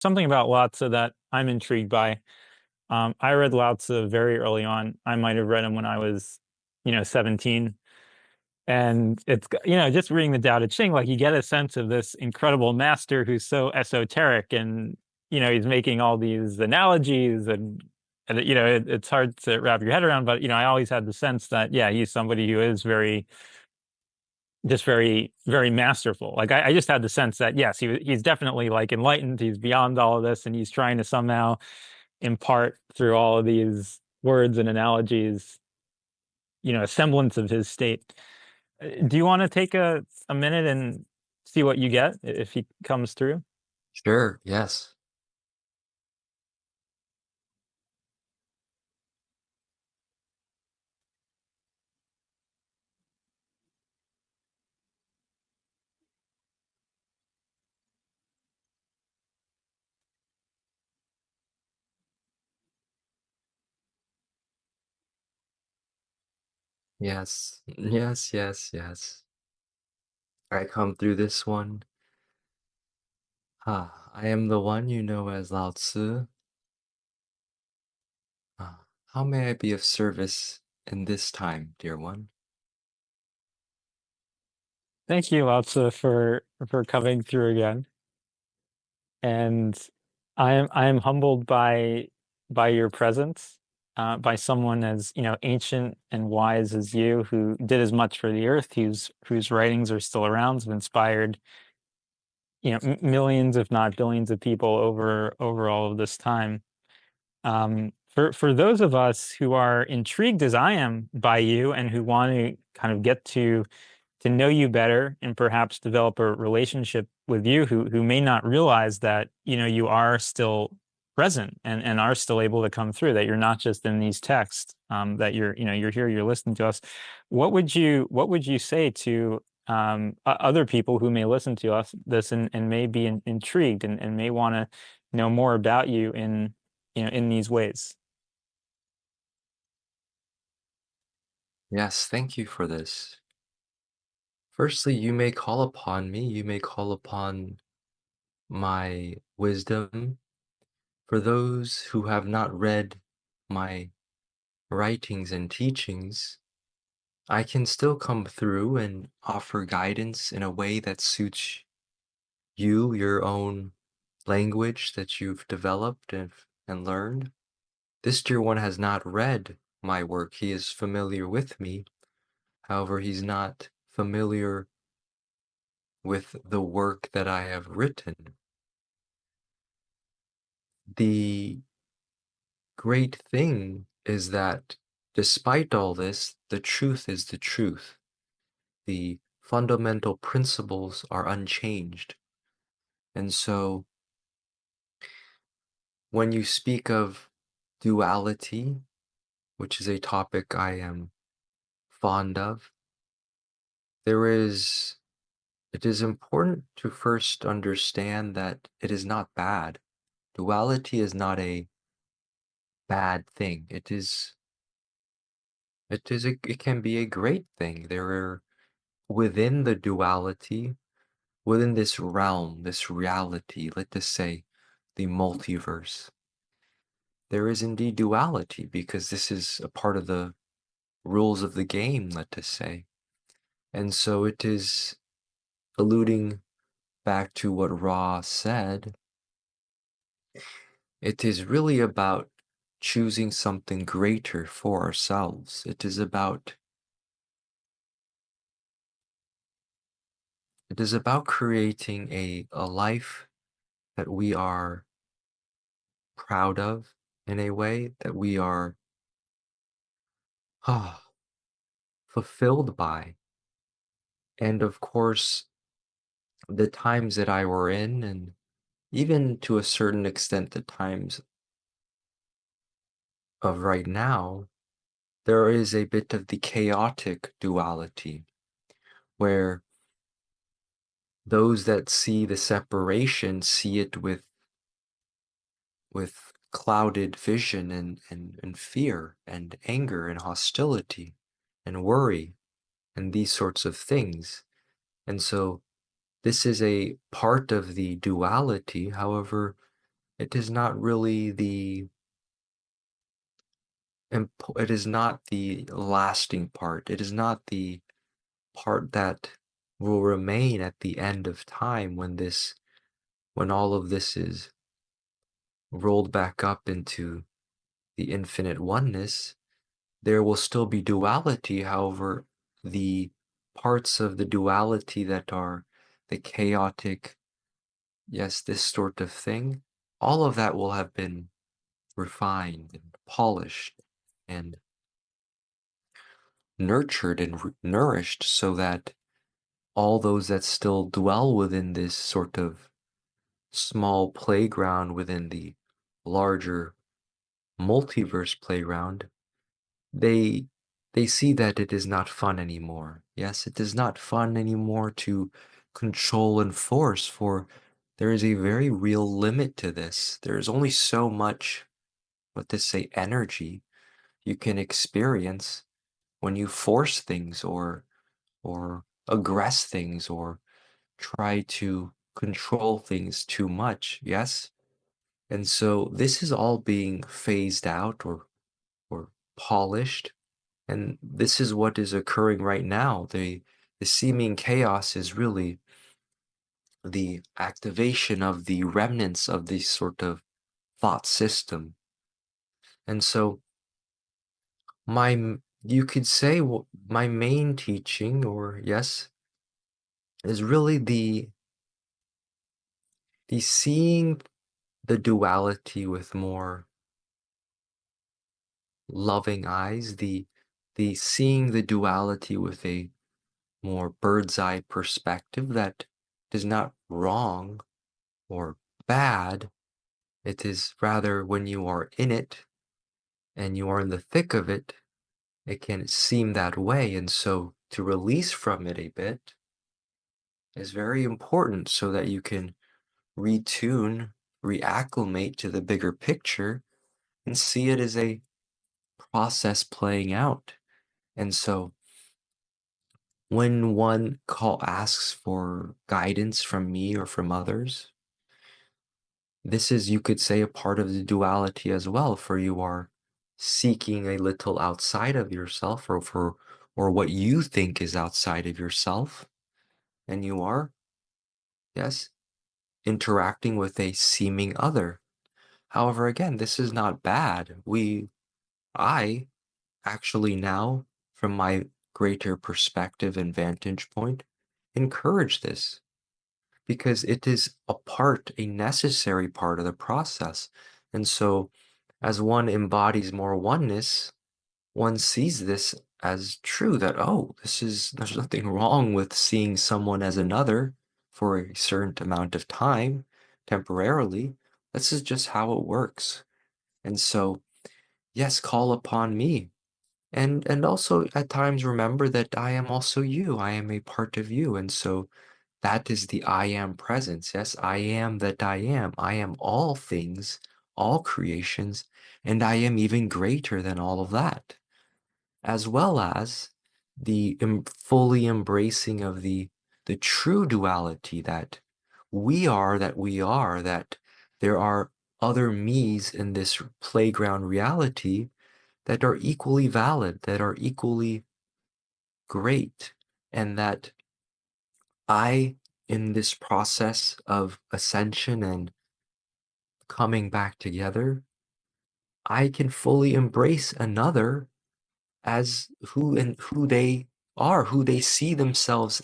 something about Lao Tzu that I'm intrigued by. I read Lao Tzu very early on. I might have read him when I was, 17. And it's, just reading the Tao Te Ching, like you get a sense of this incredible master who's so esoteric and, he's making all these analogies and it's hard to wrap your head around, but, I always had the sense that, yeah, he's somebody who is very, very masterful. Like I just had the sense that, yes, he's definitely like enlightened. He's beyond all of this and he's trying to somehow impart through all of these words and analogies, a semblance of his state. Do you want to take a minute and see what you get if he comes through? Sure, yes. Yes. Yes, yes, yes. I come through this one. I am the one you know as Lao Tzu. How may I be of service in this time, dear one? Thank you, Lao Tzu, for coming through again. And I am humbled by your presence, by someone as, ancient and wise as you, who did as much for the earth, whose writings are still around, have inspired, millions, if not billions of people over all of this time. For those of us who are intrigued as I am by you and who want to kind of get to know you better and perhaps develop a relationship with you, who may not realize that, you are still present and are still able to come through, that you're not just in these texts, that you're here, you're listening to us. What would you say to other people who may listen to us this and may be intrigued and may want to know more about you in these ways? Yes, thank you for this. Firstly, you may call upon me, you may call upon my wisdom. For those who have not read my writings and teachings, I can still come through and offer guidance in a way that suits you, your own language that you've developed and learned. This dear one has not read my work. He is familiar with me. However, he's not familiar with the work that I have written. The great thing is that despite all this, the truth is the truth. The fundamental principles are unchanged. And so when you speak of duality, which is a topic I am fond of, it is important to first understand that it is not bad. Duality is not a bad thing. It can be a great thing. There are within the duality, within this realm, this reality, let us say the multiverse, there is indeed duality because this is a part of the rules of the game, let us say. And so it is alluding back to what Ra said, it is really about choosing something greater for ourselves. It is about creating a life that we are proud of in a way that we are fulfilled by. And of course, the times that I were in, and even to a certain extent, the times of right now, there is a bit of the chaotic duality where those that see the separation see it with clouded vision and fear and anger and hostility and worry and these sorts of things. And so this is a part of the duality. However, it is not really it is not the lasting part. It is not the part that will remain at the end of time when all of this is rolled back up into the infinite oneness. There will still be duality. However, the parts of the duality that are the chaotic, yes, this sort of thing, all of that will have been refined and polished and nurtured and nourished so that all those that still dwell within this sort of small playground within the larger multiverse playground, they they see that it is not fun anymore. Yes, it is not fun anymore to control and force, for there is a very real limit to this. There is only so much, what to say, energy you can experience when you force things or aggress things or try to control things too much. Yes. And so this is all being phased out or polished. And this is what is occurring right now. The seeming chaos is really the activation of the remnants of this sort of thought system. And so you could say my main teaching, or yes, is really the seeing the duality with more loving eyes, the seeing the duality with a more bird's eye perspective that is not wrong or bad. It is rather when you are in it and you are in the thick of it, it can seem that way. And so to release from it a bit is very important so that you can retune, reacclimate to the bigger picture and see it as a process playing out. And so when one asks for guidance from me or from others, this is, you could say, a part of the duality as well, for you are seeking a little outside of yourself or what you think is outside of yourself, and you are, yes, interacting with a seeming other. However, again, this is not bad. I actually now, from my greater perspective and vantage point, encourage this because it is a necessary part of the process. And so, as one embodies more oneness, one sees this as true that, oh, there's nothing wrong with seeing someone as another for a certain amount of time, temporarily. This is just how it works. And so, yes, call upon me. And also at times remember that I am also you. I am a part of you. And so that is the I am presence. Yes, I am that I am. I am all things, all creations, and I am even greater than all of that, as well as the fully embracing of the true duality that we are, that there are other me's in this playground reality that are equally valid, that are equally great, and that I, in this process of ascension and coming back together, I can fully embrace another as who they are, who they see themselves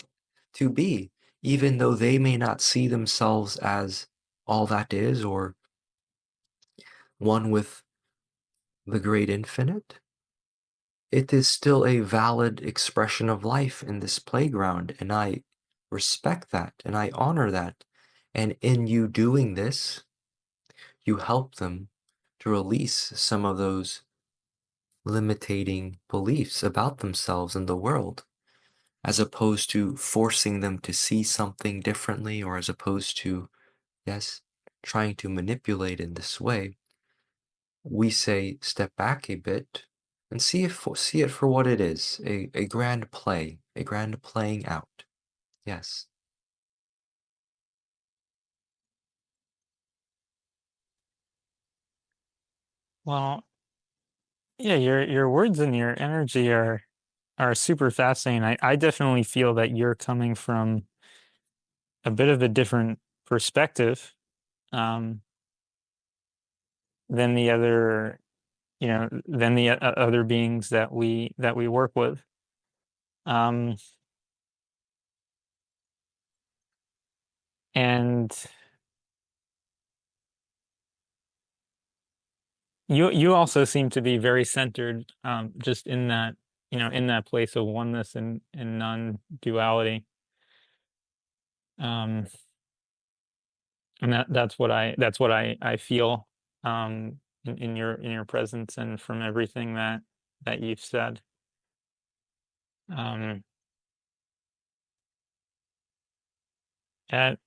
to be, even though they may not see themselves as all that is or one with the great infinite. It is still a valid expression of life in this playground, and I respect that and I honor that. And in you doing this, you help them to release some of those limiting beliefs about themselves and the world, as opposed to forcing them to see something differently, or as opposed to, yes, trying to manipulate in this way. We say step back a bit and see it for what it is, a grand play, a grand playing out. Yes. Well, yeah, your words and your energy are super fascinating. I definitely feel that you're coming from a bit of a different perspective um, than the other, than the other beings that we work with. Um, and you also seem to be very centered, just in that, in that place of oneness and non-duality. Um, and that's what I feel in your presence and from everything that you've said. Um, at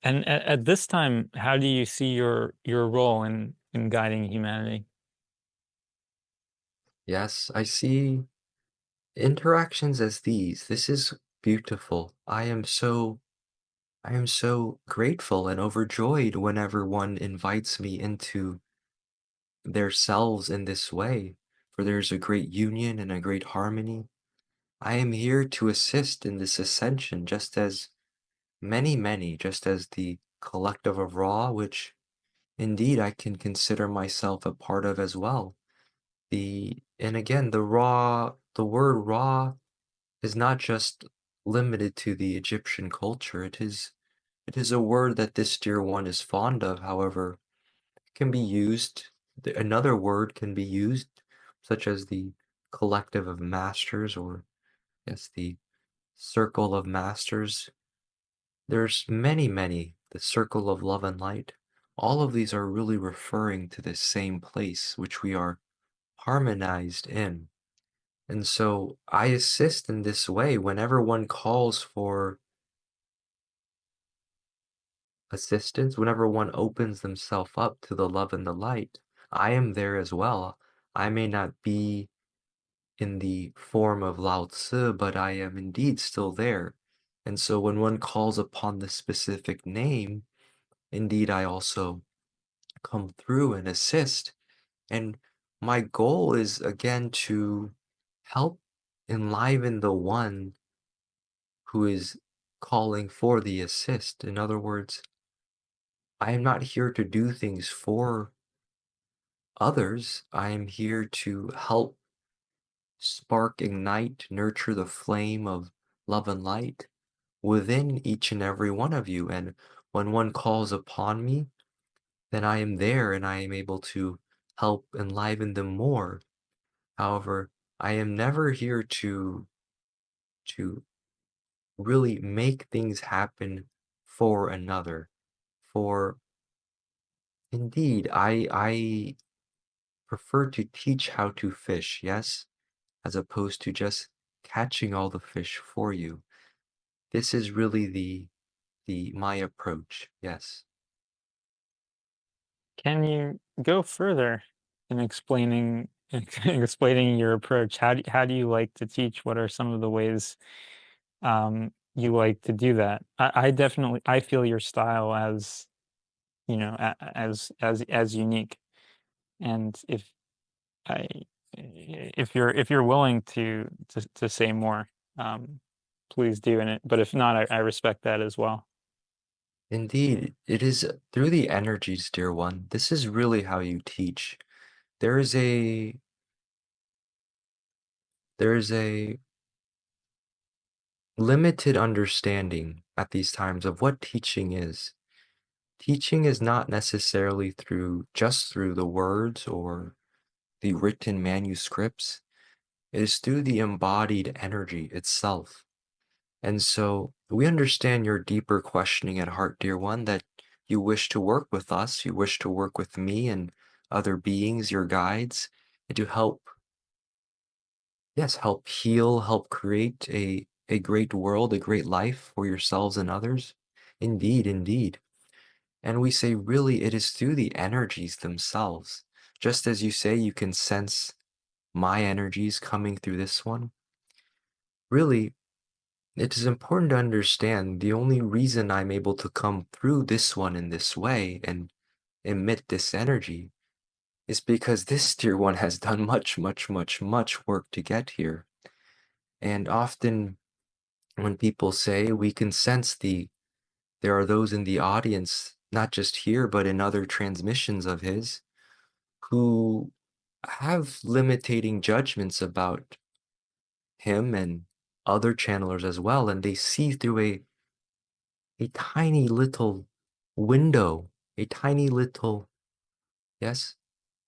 at this time, how do you see your role in guiding humanity? Yes, I see interactions as these. This is beautiful. I am so grateful and overjoyed whenever one invites me into their selves in this way, for there's a great union and a great harmony. I am here to assist in this ascension, just as just as the collective of Ra, which indeed I can consider myself a part of as well. And again, the word Ra is not just limited to the Egyptian culture. It is a word that this dear one is fond of. However, it can be used, another word can be used, such as the collective of masters, or yes, the circle of masters. There's many, the circle of love and light. All of these are really referring to the same place which we are harmonized in. And so I assist in this way whenever one calls for assistance, whenever one opens themselves up to the love and the light, I am there as well. I may not be in the form of Lao Tzu, but I am indeed still there. And so when one calls upon the specific name, indeed I also come through and assist. And my goal is again to help enliven the one who is calling for the assist. In other words, I am not here to do things for others. I am here to help spark, ignite, nurture the flame of love and light within each and every one of you. And when one calls upon me, then I am there and I am able to help enliven them more. However, I am never here to really make things happen for another. For indeed, I prefer to teach how to fish, yes, as opposed to just catching all the fish for you. This is really the my approach, yes. Can you go further in explaining explaining your approach? How do you like to teach? What are some of the ways you like to do that? I definitely I feel your style as, as unique. And I if you're willing to say more, please do in it. But if not, I respect that as well. Indeed, it is through the energies, dear one. This is really how you teach. There is a there is a limited understanding at these times of what teaching is. Teaching is not necessarily through the words or the written manuscripts. It is through the embodied energy itself. And so we understand your deeper questioning at heart, dear one, that you wish to work with us, you wish to work with me and other beings, your guides, and to help, yes, help heal, help create a great world, a great life for yourselves and others. Indeed, indeed. And we say, really, it is through the energies themselves. Just as you say, you can sense my energies coming through this one. Really, it is important to understand the only reason I'm able to come through this one in this way and emit this energy is because this dear one has done much, much, much, much work to get here. And often when people say, we can sense there are those in the audience, not just here, but in other transmissions of his, who have limiting judgments about him and other channelers as well, and they see through a tiny little window, a tiny little, yes,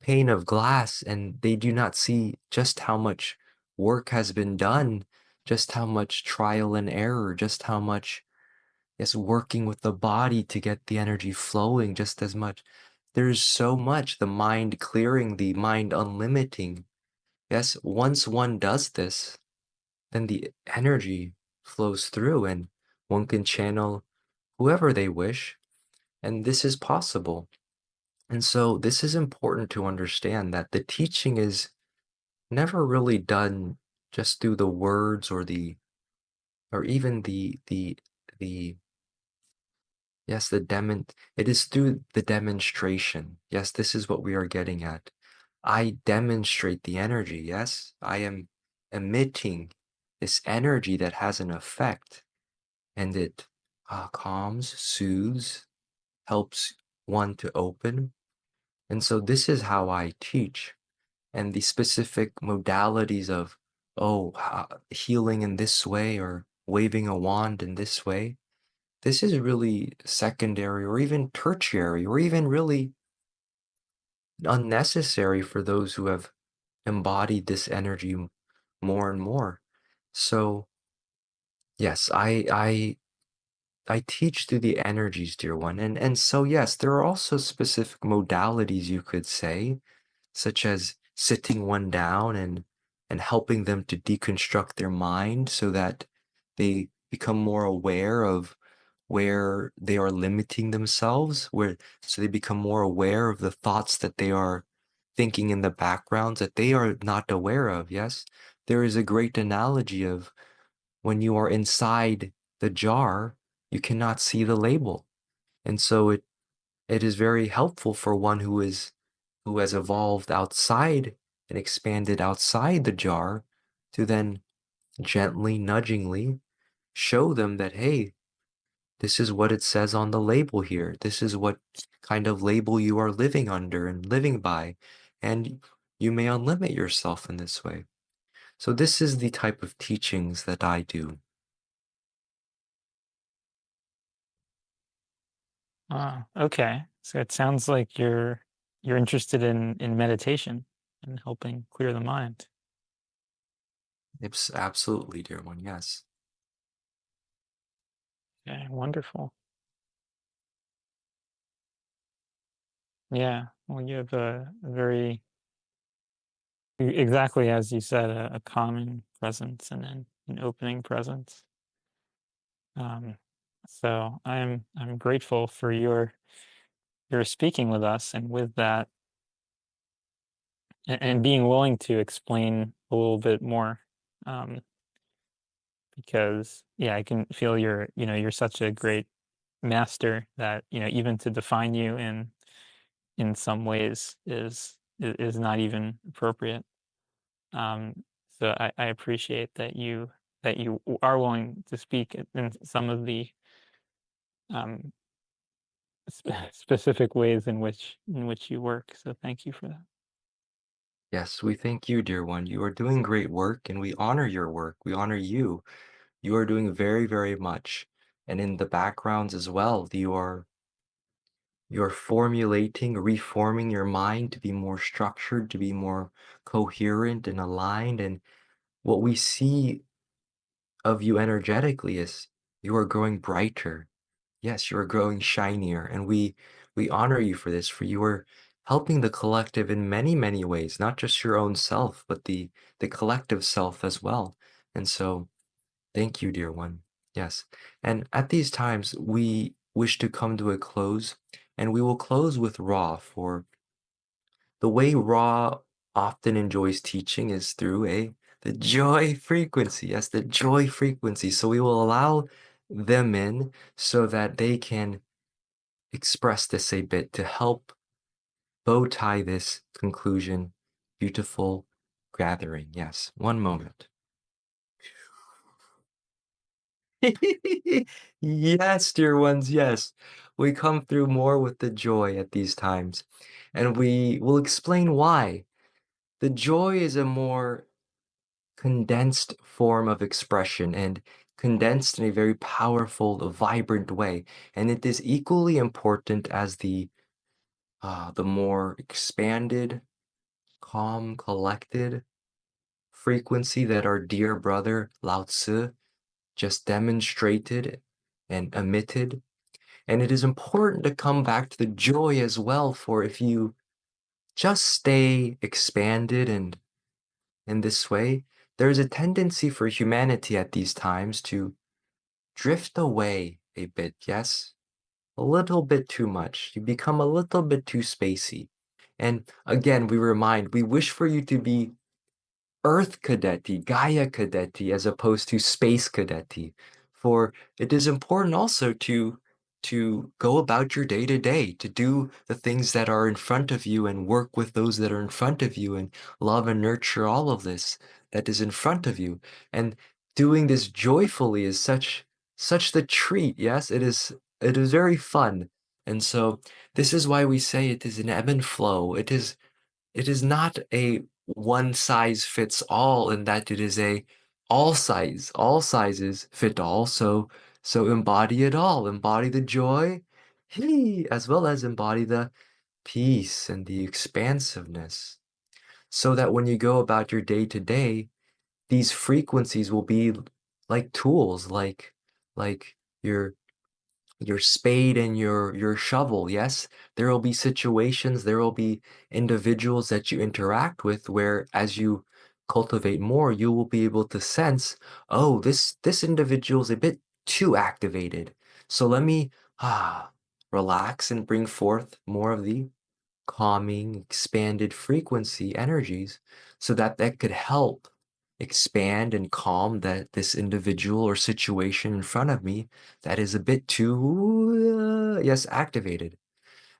pane of glass, and they do not see just how much work has been done, just how much trial and error, just how much, yes, working with the body to get the energy flowing just as much. There's so much, the mind clearing, the mind unlimiting. Yes, once one does this, then the energy flows through and one can channel whoever they wish, and this is possible. And so this is important to understand that the teaching is never really done just through the words or even the yes, it is through the demonstration. Yes, this is what we are getting at. I demonstrate the energy. Yes, I am emitting this energy that has an effect, and it calms, soothes, helps one to open. And so this is how I teach. And the specific modalities of, oh, healing in this way or waving a wand in this way, this is really secondary or even tertiary or even really unnecessary for those who have embodied this energy more and more. So yes, I teach through the energies, dear one. And so yes, there are also specific modalities you could say, such as sitting one down and helping them to deconstruct their mind so that they become more aware of where they are limiting themselves, where so they become more aware of the thoughts that they are thinking in the background that they are not aware of. Yes, there is a great analogy of when you are inside the jar, you cannot see the label. And so it is very helpful for one who has evolved outside and expanded outside the jar to then gently, nudgingly show them that, hey, this is what it says on the label here. This is what kind of label you are living under and living by. And you may unlimit yourself in this way. So this is the type of teachings that I do. Okay. So it sounds like you're interested in meditation and helping clear the mind. It's absolutely, dear one. Yes. Okay, wonderful. Yeah. Well, you have a very exactly as you said, a calming presence and then an opening presence. Um, so I'm grateful for your speaking with us and with that and being willing to explain a little bit more. Um, because yeah, I can feel you're such a great master that, even to define you in some ways is not even appropriate. Um, so I appreciate that you are willing to speak in some of the um, specific ways in which you work. So thank you for that. Yes, we thank you, dear one. You are doing great work and we honor your work. We honor you. You are doing very, very much. And in the backgrounds as well, you're formulating, reforming your mind to be more structured, to be more coherent and aligned. And what we see of you energetically is you are growing brighter. Yes, you are growing shinier. And we honor you for this, for you are helping the collective in many, many ways, not just your own self, but the collective self as well. And so thank you, dear one. Yes. And at these times, we wish to come to a close, and we will close with Ra. For the way Ra often enjoys teaching is through the joy frequency. Yes, the joy frequency. So we will allow them in so that they can express this a bit to help bow tie this conclusion. Beautiful gathering. Yes, one moment. Yes, dear ones, yes. We come through more with the joy at these times, and we will explain why. The joy is a more condensed form of expression and condensed in a very powerful, vibrant way, and it is equally important as the more expanded, calm, collected frequency that our dear brother Lao Tzu just demonstrated and emitted. And it is important to come back to the joy as well, for if you just stay expanded and in this way, there is a tendency for humanity at these times to drift away a bit, yes? A little bit too much. You become a little bit too spacey. And again, we wish for you to be Earth Cadetti, Gaia Cadetti, as opposed to Space Cadetti. For it is important also to go about your day to day, to do the things that are in front of you and work with those that are in front of you and love and nurture all of this that is in front of you. And doing this joyfully is such the treat. Yes, it is very fun. And so this is why we say it is an ebb and flow. It is not a one size fits all in that it is a all sizes fit all. So embody it all, embody the joy, as well as embody the peace and the expansiveness. So that when you go about your day to day, these frequencies will be like tools, like your your spade and your shovel. Yes, there will be situations, there will be individuals that you interact with where as you cultivate more, you will be able to sense, oh, this individual is a bit too activated. So let me relax and bring forth more of the calming, expanded frequency energies so that that could help expand and calm this individual or situation in front of me that is a bit too yes, activated,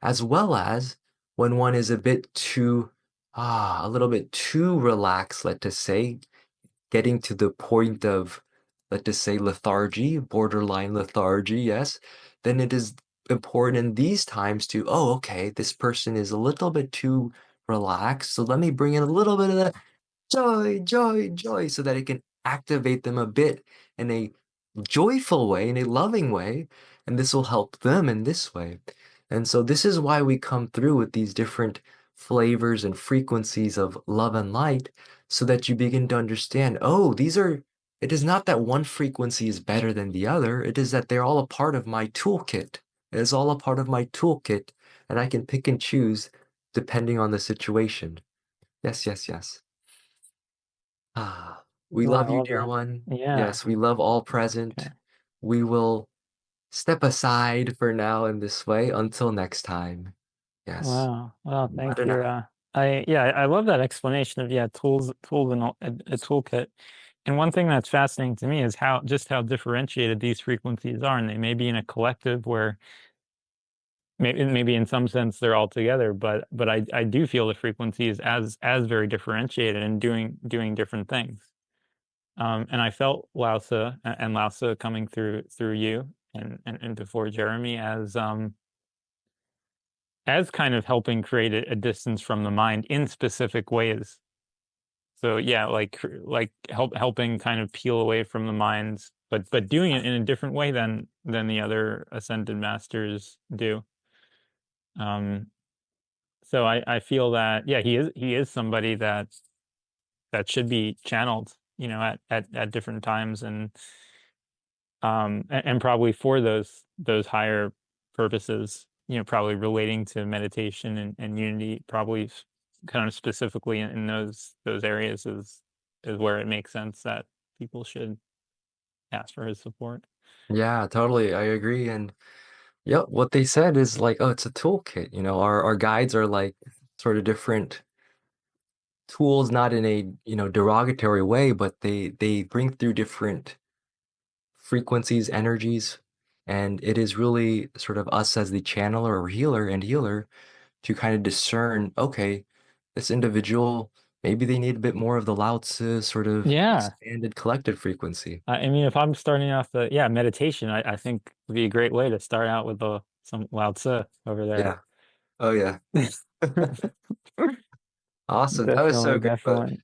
as well as when one is a bit too a little bit too relaxed, let's just say, getting to the point of, let's just say, lethargy, borderline lethargy, yes, then it is important in these times to, oh, okay, this person is a little bit too relaxed. So let me bring in a little bit of the joy, joy, joy, so that it can activate them a bit in a joyful way, in a loving way, and this will help them in this way. And so this is why we come through with these different flavors and frequencies of love and light, so that you begin to understand, oh, it is not that one frequency is better than the other, it is that they're all a part of my toolkit. It is all a part of my toolkit, and I can pick and choose depending on the situation. Yes, yes, yes. We Well, I love you, love dear that. one. Yeah. Yes, we love all Okay. present. We will step aside for now in this way until next time. Yes. Wow. Well, thank you. Adonai. I love that explanation of tools and a toolkit. And one thing that's fascinating to me is how differentiated these frequencies are, and they may be in a collective where maybe in some sense they're all together, but I do feel the frequencies as very differentiated and doing different things. And I felt Lao Tzu and Lao Tzu coming through you and before Jeremy as kind of helping create a distance from the mind in specific ways. So yeah, like helping kind of peel away from the minds, but doing it in a different way than the other ascended masters do. Um, so I feel that yeah, he is somebody that should be channeled, at different times and probably for those higher purposes, probably relating to meditation and unity, probably kind of specifically in those areas is where it makes sense that people should ask for his support. Yeah, totally. I agree. And yep, what they said is like, oh, it's a toolkit. Our guides are like sort of different tools, not in a, derogatory way, but they bring through different frequencies, energies, and it is really sort of us as the channeler or healer and healer to kind of discern, okay, this individual, maybe they need a bit more of the Lao Tzu sort of Yeah. expanded collective frequency. I mean, if I'm starting off the, yeah, meditation, I think would be a great way to start out with some Lao Tzu over there. Yeah. Oh yeah. Awesome. That was Definitely, so good, brother. definitely.